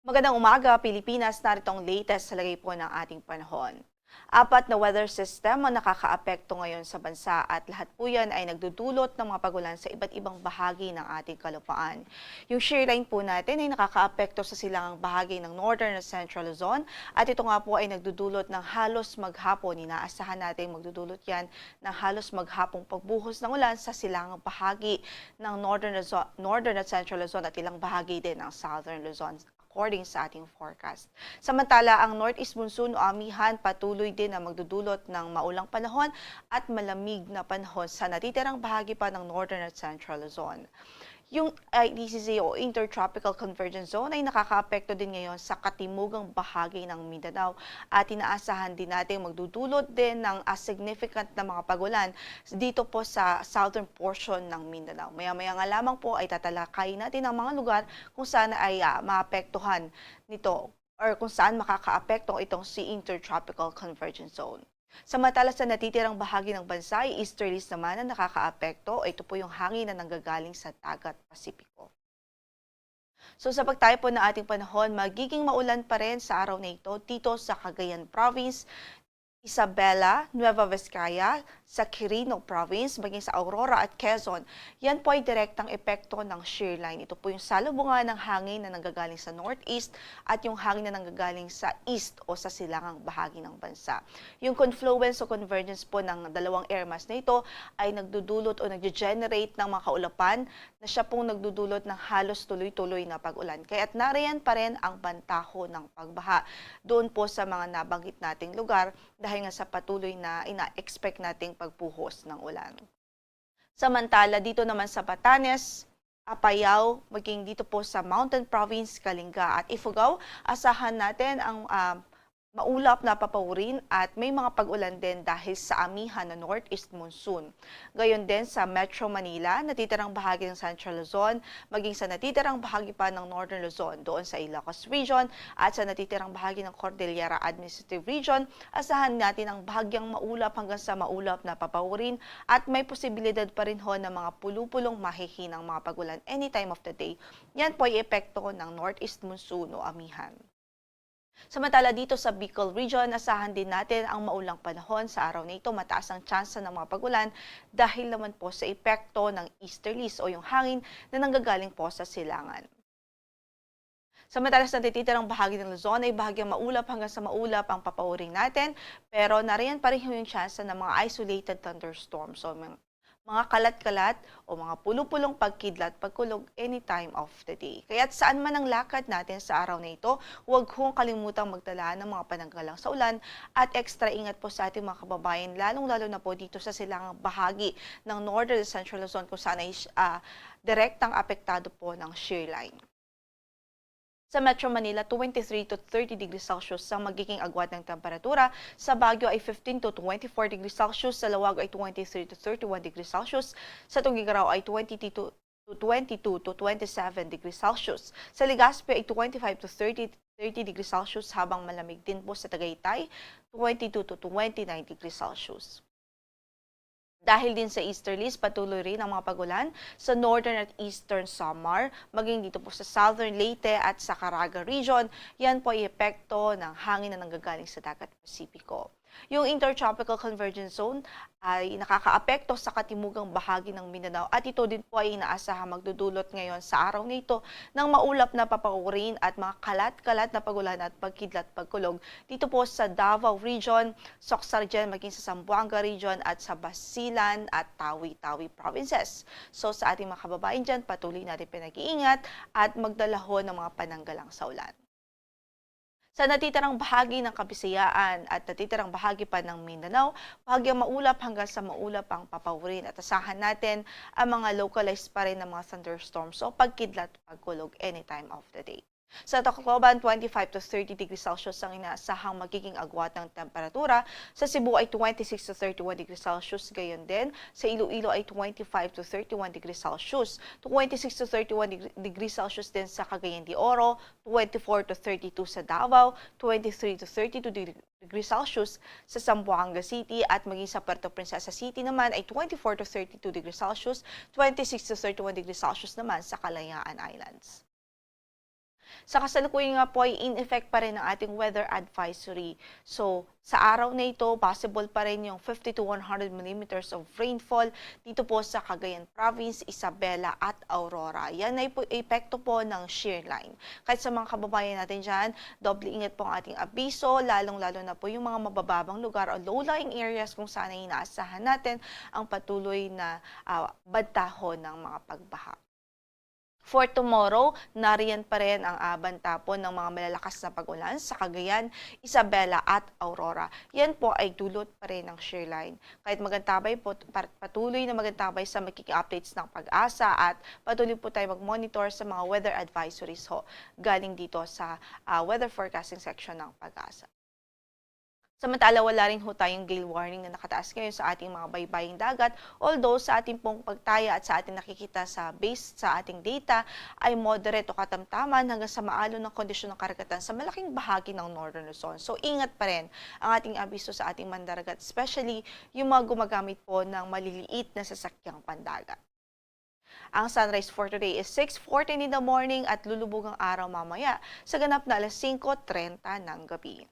Magandang umaga, Pilipinas. Narito ang latest sa lagay po ng ating panahon. Apat na weather system ang nakakaapekto ngayon sa bansa at lahat po yan ay nagdudulot ng mga pagulan sa iba't ibang bahagi ng ating kalupaan. Yung shear line po natin ay nakakaapekto sa silangang bahagi ng Northern at Central Luzon at ito nga po ay nagdudulot ng halos maghapon. Inaasahan natin magdudulot yan ng halos maghapong pagbuhos ng ulan sa silangang bahagi ng Northern at Central Luzon at ilang bahagi din ng Southern Luzon according sa ating forecast. Samantala, ang northeast monsoon o amihan patuloy din na magdudulot ng maulang panahon at malamig na panahon sa natitirang bahagi pa ng Northern at Central Luzon. Yung IDCZ o Intertropical Convergence Zone ay nakakaapekto din ngayon sa katimugang bahagi ng Mindanao at inaasahan din natin magdudulot din ng significant na mga pagulan dito po sa southern portion ng Mindanao. Maya-maya nga lamang po ay tatalakay natin ang mga lugar kung saan ay maapektuhan nito or kung saan makakaapekto itong si Intertropical Convergence Zone. Samantala sa natitirang bahagi ng bansa ay easterlies naman na nakakaapekto. Ito po yung hangin na nanggagaling sa dagat Pasipiko. So sa pagtayo po ng ating panahon, magiging maulan pa rin sa araw na ito dito sa Cagayan Province, Isabela, Nueva Vizcaya, sa Quirino Province, maging sa Aurora at Quezon. Yan po ay direktang epekto ng shear line. Ito po yung salubungan ng hangin na nanggagaling sa northeast at yung hangin na nanggagaling sa east o sa silangang bahagi ng bansa. Yung confluence o convergence po ng dalawang air mass na ito ay nagdudulot o nag-generate ng mga kaulapan na siya pong nagdudulot ng halos tuloy-tuloy na pag-ulan. Kaya't nariyan pa rin ang bantaho ng pagbaha doon po sa mga nabanggit nating lugar dahil nga sa patuloy na ina-expect nating pagpuhos ng ulan. Samantala, dito naman sa Batanes, Apayao, maging dito po sa Mountain Province, Kalinga at Ifugao, asahan natin ang maulap na papawirin at may mga pag-ulan din dahil sa amihan na northeast monsoon. Gayon din sa Metro Manila, natitirang bahagi ng Central Luzon, maging sa natitirang bahagi pa ng Northern Luzon, doon sa Ilocos Region at sa natitirang bahagi ng Cordillera Administrative Region, asahan natin ang bahagyang maulap hanggang sa maulap na papawirin at may posibilidad pa rin ho ng mga pulupulong mahihinang mga pag-ulan anytime of the day. Yan po ay epekto ng northeast monsoon o amihan. Samantala dito sa Bicol Region, asahan din natin ang maulang panahon. Sa araw na ito, mataas ang tsansa ng mga pagulan dahil naman po sa epekto ng easterlies o yung hangin na nanggagaling po sa silangan. Samantala sa natitirang bahagi ng Luzon ay bahagyang maulap hanggang sa maulap ang papawirin natin, pero nariyan pa rin yung tsansa ng mga isolated thunderstorms. So mga kalat-kalat o mga pulo-pulong pagkidlat, pagkulog anytime of the day. Kaya't saan man ang lakad natin sa araw na ito, huwag kong kalimutang magtala ng mga pananggalang sa ulan at extra ingat po sa ating mga kababayan, lalong-lalo na po dito sa silangang bahagi ng Northern and Central Luzon kung saan ay direktang apektado po ng shear line. Sa Metro Manila, 23 to 30 degrees Celsius ang magiging agwat ng temperatura. Sa Baguio ay 15 to 24 degrees Celsius. Sa Lawag ay 23 to 31 degrees Celsius. Sa Tugigaraw ay 22 to 27 degrees Celsius. Sa Legazpi ay 25 to 30 degrees Celsius habang malamig din po sa Tagaytay, 22 to 29 degrees Celsius. Dahil din sa easterlies, patuloy rin ang mga pagulan sa northern at eastern Samar, maging dito po sa southern Leyte at sa Caraga region. Yan po ay epekto ng hangin na nanggagaling sa dagat Pasipiko. Yung Intertropical Convergence Zone ay nakakaapekto sa katimugang bahagi ng Mindanao at ito din po ay inaasahang magdudulot ngayon sa araw na ito ng maulap na papawirin at mga kalat-kalat na pagulan at pagkidlat pagkulog dito po sa Davao Region, Soxargen, maging sa Zamboanga Region at sa Basilan at Tawi-Tawi Provinces. So sa ating mga kababayan dyan, patuloy natin pinag-iingat at magdalaho ng mga pananggalang sa ulan. Sa natitirang bahagi ng Kabisayaan at natitirang bahagi pa ng Mindanao, bahagyang maulap hanggang sa maulap ang papawirin at asahan natin ang mga localized pa rin ng mga thunderstorms o pagkidlat pagkulog anytime of the day. Sa Tacloban, 25 to 30 degrees Celsius ang inaasahang magiging agwat ng temperatura. Sa Cebu ay 26 to 31 degrees Celsius. Gayon din, sa Iloilo ay 25 to 31 degrees Celsius. 26 to 31 degrees Celsius din sa Cagayan de Oro, 24 to 32 sa Davao, 23 to 32 degrees Celsius sa Zamboanga City at maging sa Puerto Princesa City naman ay 24 to 32 degrees Celsius, 26 to 31 degrees Celsius naman sa Kalayaan Islands. Sa kasalukuyan nga po ay in effect pa rin ang ating weather advisory. So, sa araw na ito, possible pa rin yung 50 to 100 millimeters of rainfall dito po sa Cagayan Province, Isabela at Aurora. Yan ay po epekto po ng shear line. Kahit sa mga kababayan natin dyan, doble ingat po ang ating abiso, lalong-lalo na po yung mga mabababang lugar o low-lying areas kung saan ay inaasahan natin ang patuloy na bagtahon ng mga pagbaha. For tomorrow, nariyan pa rin ang banta po ng mga malalakas na pag-ulan sa Cagayan, Isabela at Aurora. Yan po ay dulot pa rin ng shear line. Kahit magantabay po, patuloy na magantabay sa magiging updates ng pag-asa at patuloy po tayo mag-monitor sa mga weather advisories ho galing dito sa weather forecasting section ng pag-asa. Samantala, wala rin ho tayong gale warning na nakataas ngayon sa ating mga baybaying dagat. Although sa ating pong pagtaya at sa ating nakikita sa base sa ating data ay moderate o katamtaman hanggang sa maalon ng kondisyon ng karagatan sa malaking bahagi ng Northern Luzon. So ingat pa rin ang ating abiso sa ating mandaragat, especially yung mga gumagamit po ng maliliit na sasakyang pandagat. Ang sunrise for today is 6:14 in the morning at lulubog ang araw mamaya sa ganap na alas 5:30 ng gabi.